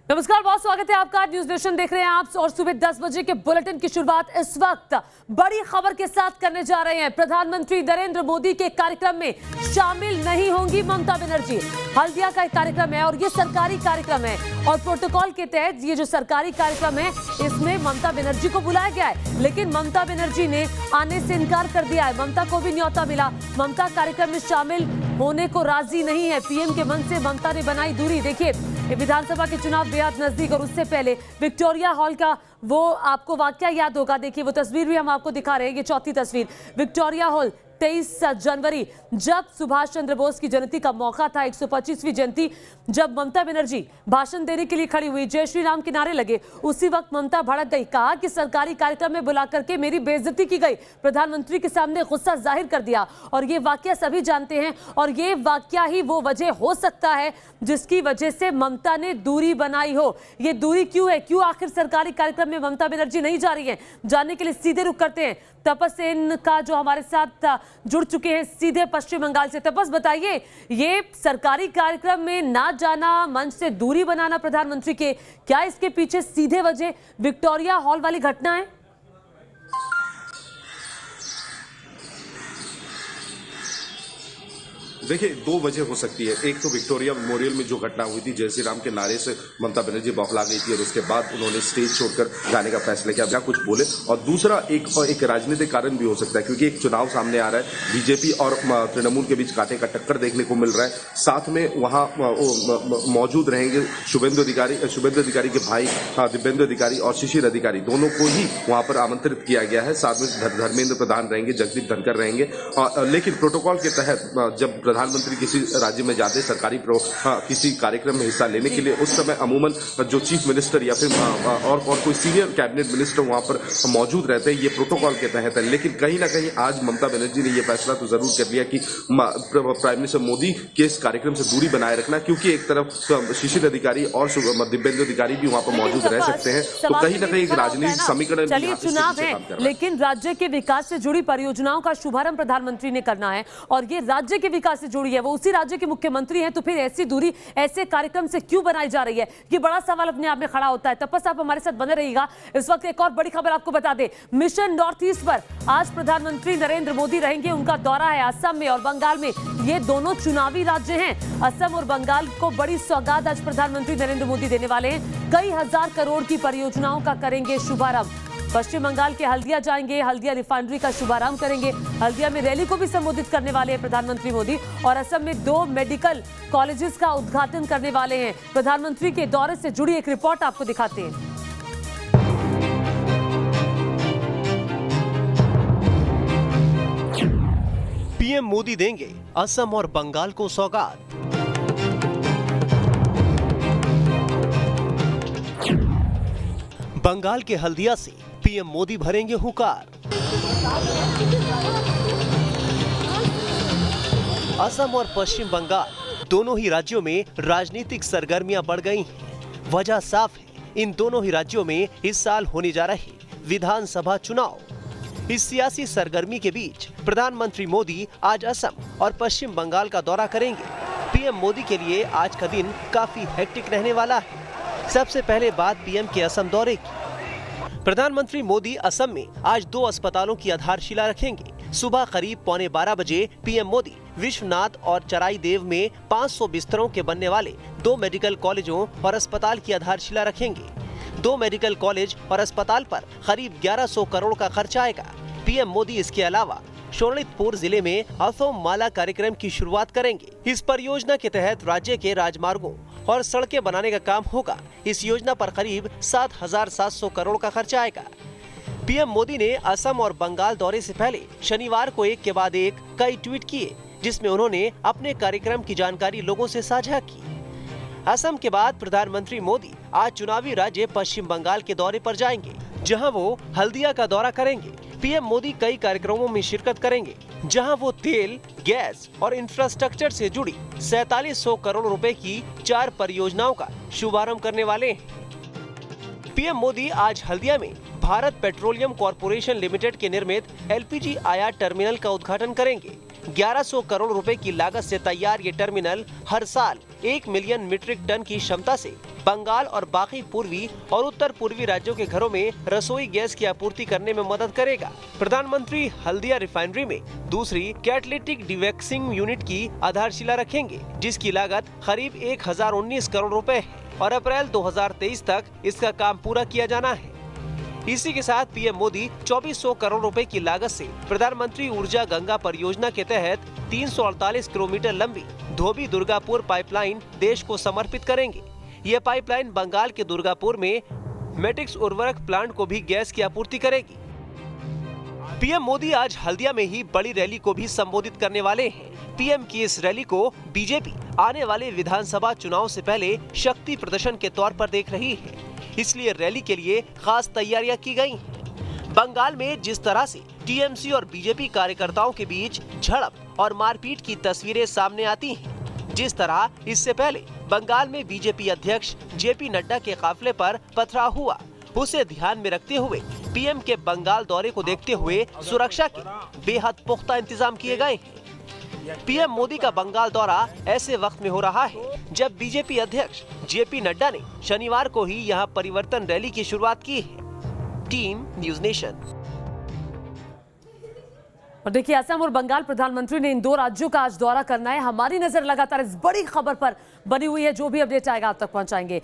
नमस्कार, बहुत स्वागत है आपका। न्यूज नेशन देख रहे हैं आप और सुबह 10 बजे के बुलेटिन की शुरुआत इस वक्त बड़ी खबर के साथ करने जा रहे हैं। प्रधानमंत्री नरेंद्र मोदी के कार्यक्रम में शामिल नहीं होंगी ममता बनर्जी। हल्दिया का एक कार्यक्रम है और ये सरकारी कार्यक्रम है और प्रोटोकॉल के तहत ये जो सरकारी कार्यक्रम है इसमें ममता बनर्जी को बुलाया गया है, लेकिन ममता बनर्जी ने आने से इनकार कर दिया है। ममता को भी न्योता मिला, ममता कार्यक्रम में शामिल होने को राजी नहीं है। पीएम के मन से ममता ने बनाई दूरी। देखिए, विधानसभा के चुनाव बेहद नजदीक और उससे पहले विक्टोरिया हॉल का वो आपको वाकया याद होगा। देखिए, वो तस्वीर भी हम आपको दिखा रहे हैं। ये चौथी तस्वीर, विक्टोरिया हॉल 23 जनवरी, जब सुभाष चंद्र बोस की जयंती का मौका था, 125वीं जयंती, जब ममता बनर्जी भाषण देने के लिए खड़ी हुई, जय श्री राम के नारे लगे, उसी वक्त ममता भड़क गई। कहा कि सरकारी कार्यक्रम में बुला करके मेरी बेइज्जती की गई। प्रधानमंत्री के सामने गुस्सा जाहिर कर दिया और ये वाकया सभी जानते हैं और ये वाकया ही वो वजह हो सकता है जिसकी वजह से ममता ने दूरी बनाई हो। ये दूरी क्यों है, क्यों आखिर सरकारी कार्यक्रम में ममता बनर्जी नहीं जा रही है, जानने के लिए सीधे रुख करते हैं तपस सेन का, जो हमारे साथ जुड़ चुके हैं सीधे पश्चिम बंगाल से। तपस, बताइए, ये सरकारी कार्यक्रम में ना जाना, मंच से दूरी बनाना प्रधानमंत्री के, क्या इसके पीछे सीधे वजह विक्टोरिया हॉल वाली घटना है? देखिए, दो वजह हो सकती है। एक तो विक्टोरिया मेमोरियल में जो घटना हुई थी, जय श्री राम के नारे से ममता बनर्जी बौखला गई थी और उसके बाद उन्होंने स्टेज छोड़कर जाने का फैसला किया, क्या कुछ बोले। और दूसरा एक राजनीतिक कारण भी हो सकता है, क्योंकि एक चुनाव सामने आ रहा है, बीजेपी और तृणमूल के बीच कांटे का टक्कर देखने को मिल रहा है। साथ में वहां मौजूद रहेंगे शुभेंदु अधिकारी के भाई दिव्येंदु अधिकारी और शिशिर अधिकारी, दोनों को ही वहां पर आमंत्रित किया गया है। साथ में धर्मेंद्र प्रधान रहेंगे, जगदीप धनखड़ रहेंगे। लेकिन प्रोटोकॉल के तहत जब प्रधानमंत्री किसी राज्य में जाते सरकारी किसी कार्यक्रम में हिस्सा लेने के लिए, उस समय अमूमन जो चीफ मिनिस्टर या फिर और कोई सीनियर कैबिनेट मिनिस्टर वहां पर मौजूद रहते हैं। ये प्रोटोकॉल के तहत है। लेकिन कहीं ना कहीं आज ममता बनर्जी ने यह फैसला तो जरूर कर लिया कि प्राइम मिनिस्टर मोदी के इस कार्यक्रम से दूरी बनाए रखना, क्योंकि एक तरफ शिशिर अधिकारी और दिव्येंदु अधिकारी भी वहां पर मौजूद रह सकते हैं। तो कहीं ना कहीं एक राजनीतिक समीकरण। चलिए, चुनाव है, लेकिन राज्य के विकास से जुड़ी परियोजनाओं का शुभारंभ प्रधानमंत्री ने करना है और ये राज्य के विकास से जुड़ी है, वो उसी राज्य के मुख्यमंत्री हैं, तो फिर ऐसी दूरी ऐसे कार्यक्रम से क्यों बनाई जा रही है, ये बड़ा सवाल अपने आप में खड़ा होता है। तपस, आप हमारे साथ बने रहिएगा। इस वक्त एक और बड़ी खबर आपको बता दें, मिशन नॉर्थ ईस्ट पर आज प्रधानमंत्री नरेंद्र मोदी रहेंगे। उनका दौरा है असम में और बंगाल में, ये दोनों चुनावी राज्य हैं। असम और बंगाल को बड़ी सौगात आज प्रधानमंत्री नरेंद्र मोदी देने वाले हैं। कई हजार करोड़ की परियोजनाओं का करेंगे शुभारंभ। पश्चिम बंगाल के हल्दिया जाएंगे, हल्दिया रिफाइनरी का शुभारंभ करेंगे। हल्दिया में रैली को भी संबोधित करने वाले हैं प्रधानमंत्री मोदी और असम में 2 मेडिकल कॉलेजेस का उद्घाटन करने वाले हैं। प्रधानमंत्री के दौरे से जुड़ी एक रिपोर्ट आपको दिखाते हैं। पीएम मोदी देंगे असम और बंगाल को सौगात। बंगाल के हल्दिया से पीएम मोदी भरेंगे हुंकार। असम और पश्चिम बंगाल दोनों ही राज्यों में राजनीतिक सरगर्मियां बढ़ गई हैं। वजह साफ है, इन दोनों ही राज्यों में इस साल होने जा रहे विधानसभा चुनाव। इस सियासी सरगर्मी के बीच प्रधानमंत्री मोदी आज असम और पश्चिम बंगाल का दौरा करेंगे। पीएम मोदी के लिए आज का दिन काफी हेक्टिक रहने वाला है। सबसे पहले बात पीएम के असम दौरे की। प्रधानमंत्री मोदी असम में आज 2 अस्पतालों की आधारशिला रखेंगे। सुबह करीब 11:15 बजे पीएम मोदी विश्वनाथ और चराईदेव में 500 बिस्तरों के बनने वाले 2 मेडिकल कॉलेजों और अस्पताल की आधारशिला रखेंगे। 2 मेडिकल कॉलेज और अस्पताल पर करीब 1100 करोड़ का खर्च आएगा। पीएम मोदी इसके अलावा शोणितपुर जिले में असोम माला कार्यक्रम की शुरुआत करेंगे। इस परियोजना के तहत राज्य के राजमार्गों और सड़कें बनाने का काम होगा। इस योजना पर करीब 7,700 करोड़ का खर्च आएगा। पीएम मोदी ने असम और बंगाल दौरे से पहले शनिवार को एक के बाद एक कई ट्वीट किए, जिसमें उन्होंने अपने कार्यक्रम की जानकारी लोगों से साझा की। असम के बाद प्रधानमंत्री मोदी आज चुनावी राज्य पश्चिम बंगाल के दौरे पर जाएंगे, जहां वो हल्दिया का दौरा करेंगे। पीएम मोदी कई कार्यक्रमों में शिरकत करेंगे, जहां वो तेल, गैस और इंफ्रास्ट्रक्चर से जुड़ी 4700 करोड़ रुपए की 4 परियोजनाओं का शुभारंभ करने वाले हैं। पीएम मोदी आज हल्दिया में भारत पेट्रोलियम कॉर्पोरेशन लिमिटेड के निर्मित एलपीजी आयात टर्मिनल का उद्घाटन करेंगे। 1100 करोड़ रुपए की लागत से तैयार ये टर्मिनल हर साल 1 मिलियन मीट्रिक टन की क्षमता से बंगाल और बाकी पूर्वी और उत्तर पूर्वी राज्यों के घरों में रसोई गैस की आपूर्ति करने में मदद करेगा। प्रधानमंत्री हल्दिया रिफाइनरी में दूसरी कैटलिटिक डिवैक्सिंग यूनिट की आधारशिला रखेंगे, जिसकी लागत करीब 1019 करोड़ रुपए है और अप्रैल 2023 तक इसका काम पूरा किया जाना है। इसी के साथ पीएम मोदी 2400 करोड़ रुपए की लागत से प्रधानमंत्री ऊर्जा गंगा परियोजना के तहत 348 किलोमीटर लंबी धोबी दुर्गापुर पाइपलाइन देश को समर्पित करेंगे। ये पाइपलाइन बंगाल के दुर्गापुर में मैट्रिक्स उर्वरक प्लांट को भी गैस की आपूर्ति करेगी। पीएम मोदी आज हल्दिया में ही बड़ी रैली को भी संबोधित करने वाले हैं। पीएम की इस रैली को बीजेपी आने वाले विधानसभा चुनाव से पहले शक्ति प्रदर्शन के तौर पर देख रही है, इसलिए रैली के लिए खास तैयारियां की गई हैं। बंगाल में जिस तरह से टीएमसी और बीजेपी कार्यकर्ताओं के बीच झड़प और मारपीट की तस्वीरें सामने आती हैं, जिस तरह इससे पहले बंगाल में बीजेपी अध्यक्ष जेपी नड्डा के काफिले पर पथराव हुआ, उसे ध्यान में रखते हुए पीएम के बंगाल दौरे को देखते हुए सुरक्षा के बेहद पुख्ता इंतजाम किए गए हैं। पीएम मोदी का बंगाल दौरा ऐसे वक्त में हो रहा है जब बीजेपी अध्यक्ष जेपी नड्डा ने शनिवार को ही यहां परिवर्तन रैली की शुरुआत की है। Team news nation. और देखिए, असम और बंगाल प्रधानमंत्री ने इन दो राज्यों का आज दौरा करना है। हमारी नजर लगातार इस बड़ी खबर पर बनी हुई है। जो भी अपडेट आएगा आप तक पहुंचाएंगे।